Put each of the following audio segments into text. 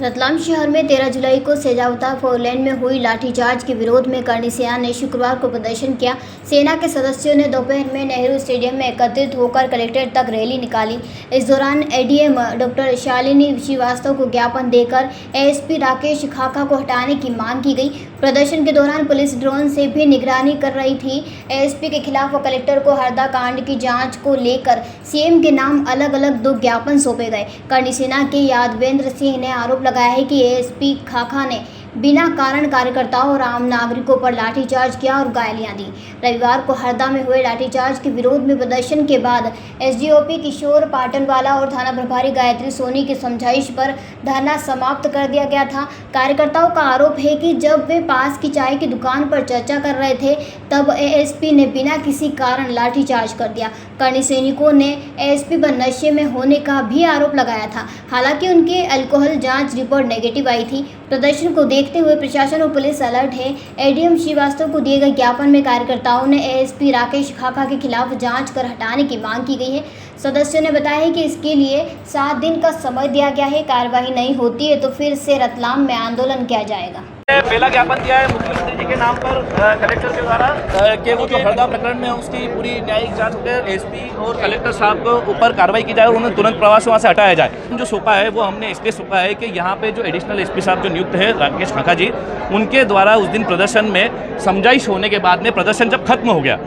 रतलाम शहर में 13 जुलाई को सेजावता फोरलेन में हुई लाठीचार्ज के विरोध में करनी सेना ने शुक्रवार को प्रदर्शन किया। सेना के सदस्यों ने दोपहर में नेहरू स्टेडियम में एकत्रित होकर कलेक्ट्रेट तक रैली निकाली। इस दौरान एडीएम डॉक्टर शालिनी श्रीवास्तव को ज्ञापन देकर एएसपी राकेश खाखा को हटाने की मांग की गई। प्रदर्शन के दौरान पुलिस ड्रोन से भी निगरानी कर रही थी। एएसपी के खिलाफ कलेक्टर को हरदा कांड की जांच को लेकर सीएम के नाम अलग अलग 2 ज्ञापन सौंपे गए। करनी सेना के यादवेंद्र सिंह ने आरोप लगाया है कि एएसपी खाखा ने बिना कारण कार्यकर्ताओं और आम नागरिकों पर लाठीचार्ज किया और गालियां दी। रविवार को हरदा में हुए लाठीचार्ज के विरोध में प्रदर्शन के बाद एसडीओपी किशोर पाटनवाला और थाना प्रभारी गायत्री सोनी की समझाइश पर धरना समाप्त कर दिया गया था। कार्यकर्ताओं का आरोप है कि जब वे पास की चाय की दुकान पर चर्चा कर रहे थे तब एएसपी ने बिना किसी कारण लाठीचार्ज कर दिया। करनी सैनिकों ने एएसपी पर नशे में होने का भी आरोप लगाया था। हालांकि उनके अल्कोहल जांच रिपोर्ट नेगेटिव आई थी। प्रदर्शन को देखते हुए प्रशासन और पुलिस अलर्ट है। एडीएम श्रीवास्तव को दिए गए ज्ञापन में कार्यकर्ताओं ने एएसपी राकेश खाखा के खिलाफ जांच कर हटाने की मांग की गई है। सदस्यों ने बताया है कि इसके लिए 7 दिन का समय दिया गया है। कार्रवाई नहीं होती है तो फिर से रतलाम में आंदोलन किया जाएगा। पहला ज्ञापन दिया है मुख्यमंत्री जी के नाम पर कलेक्टर के द्वारा कि वो जो हरदा प्रकरण में है उसकी पूरी न्यायिक जांच होकर एसपी और कलेक्टर साहब के ऊपर कार्रवाई की जाए और उन्हें तुरंत प्रवास वहाँ से हटाया जाए। जो सौंपा है वो हमने इसलिए सौंपा है कि यहाँ पे जो एडिशनल एसपी साहब जो नियुक्त है राकेश खाखा जी, उनके द्वारा उस दिन प्रदर्शन में समझाइश होने के बाद में प्रदर्शन जब खत्म हो गया,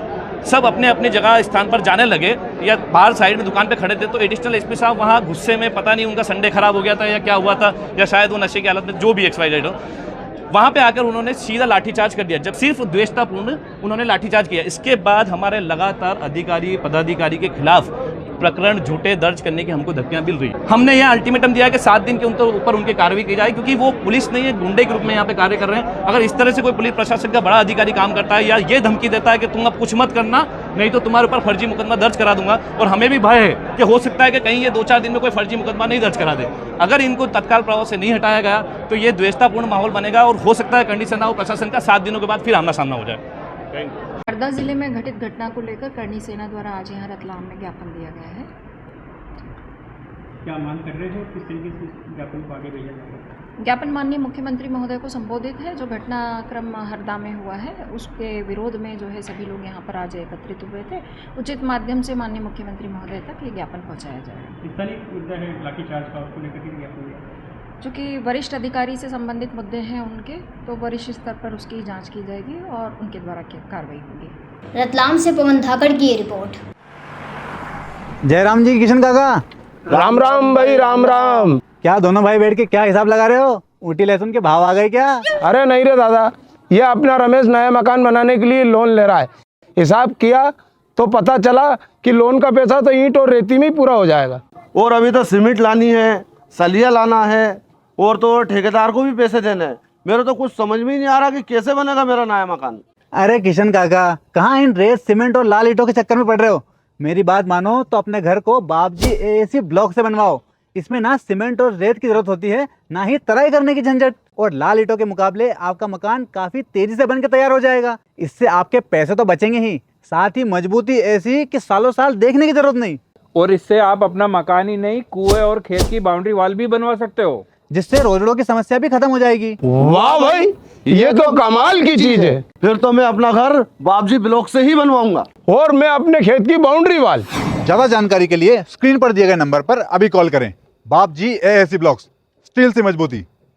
सब अपने अपनी जगह स्थान पर जाने लगे या बाहर साइड में दुकान पे खड़े थे, तो एडिशनल एसपी साहब वहाँ गुस्से में, पता नहीं उनका संडे खराब हो गया था या क्या हुआ था, या शायद वो नशे की हालत में, जो भी XYZ हो, वहाँ पे आकर उन्होंने सीधा लाठीचार्ज कर दिया। जब सिर्फ द्वेषतापूर्ण उन्होंने लाठीचार्ज किया। इसके बाद हमारे लगातार अधिकारी पदाधिकारी के खिलाफ प्रकरण झूठे दर्ज करने की हमको धमकियां मिल रही। हमने यह अल्टीमेटम दिया कि 7 दिन के ऊपर उनकी कार्रवाई की जाए, क्योंकि वो पुलिस नहीं है, गुंडे के रूप में यहाँ पे कार्य कर रहे हैं। अगर इस तरह से कोई पुलिस प्रशासन का बड़ा अधिकारी काम करता है या ये धमकी देता है कि तुम अब कुछ मत करना, नहीं तो तुम्हारे ऊपर फर्जी मुकदमा दर्ज करा दूंगा, और हमें भी भय है कि हो सकता है कि कहीं ये 2-4 दिन में कोई फर्जी मुकदमा नहीं दर्ज करा दे। अगर इनको तत्काल प्रभाव से नहीं हटाया गया तो ये द्वेषतापूर्ण माहौल बनेगा और हो सकता है कंडीशन और प्रशासन का 7 दिनों के बाद फिर आमना सामना हो जाए। हरदा जिले में घटित घटना को लेकर करनी सेना द्वारा आज यहाँ रतलाम में ज्ञापन दिया गया है। क्या मांग कर रहे हो, किस तरीके से ज्ञापन को आगे भेजा जाएगा? ज्ञापन माननीय मुख्यमंत्री महोदय को संबोधित है। जो घटनाक्रम हरदा में हुआ है उसके विरोध में जो है सभी लोग यहाँ पर आज एकत्रित हुए थे। उचित माध्यम से माननीय मुख्यमंत्री महोदय तक ये ज्ञापन पहुँचाया जाएगा। इस तारीख मुद्दा है लाठीचार्ज का, उसको लेकर के ज्ञापन दिया। चूँकि वरिष्ठ अधिकारी से संबंधित मुद्दे हैं उनके, तो वरिष्ठ स्तर पर उसकी जाँच की जाएगी और उनके द्वारा कार्रवाई होगी। रतलाम से पवन धाकड़ की ये रिपोर्ट। जयराम जी, किशन काका, राम राम भाई, राम राम। क्या दोनों भाई बैठ के क्या हिसाब लगा रहे हो? ऊटी लहसुन के भाव आ गए क्या? अरे नहीं रे दादा, ये अपना रमेश नया मकान बनाने के लिए लोन ले रहा है। हिसाब किया तो पता चला कि लोन का पैसा तो ईंट और रेती में ही पूरा हो जाएगा। और अभी तो सीमेंट लानी है, सलिया लाना है, और तो ठेकेदार को भी पैसे देने हैं। मेरे तो कुछ समझ में ही नहीं आ रहा कि कैसे बनेगा मेरा नया मकान। अरे किशन काका, कहाँ इन रेत सीमेंट और लाल ईंटों के चक्कर में पड़ रहे हो? मेरी बात मानो तो अपने घर को बाबजी एएसी ब्लॉक से बनवाओ। इसमें ना सीमेंट और रेत की जरूरत होती है, ना ही तराई करने की झंझट, और लाल ईंटों के मुकाबले आपका मकान काफी तेजी से बनकर तैयार हो जाएगा। इससे आपके पैसे तो बचेंगे ही, साथ ही मजबूती ऐसी कि सालों साल देखने की जरूरत नहीं। और इससे आप अपना मकान ही नहीं, कुएं और खेत की बाउंड्री वॉल भी बनवा सकते हो, जिससे रोजड़ों की समस्या भी खत्म हो जाएगी। वाह भाई, ये तो कमाल की चीज है। फिर तो मैं अपना घर बाबजी ब्लॉक से ही बनवाऊंगा, और मैं अपने खेत की बाउंड्री वाल। ज्यादा जानकारी के लिए स्क्रीन पर दिए गए नंबर पर अभी कॉल करें। बाबजी एएसी ब्लॉक्स, स्टील से मजबूती।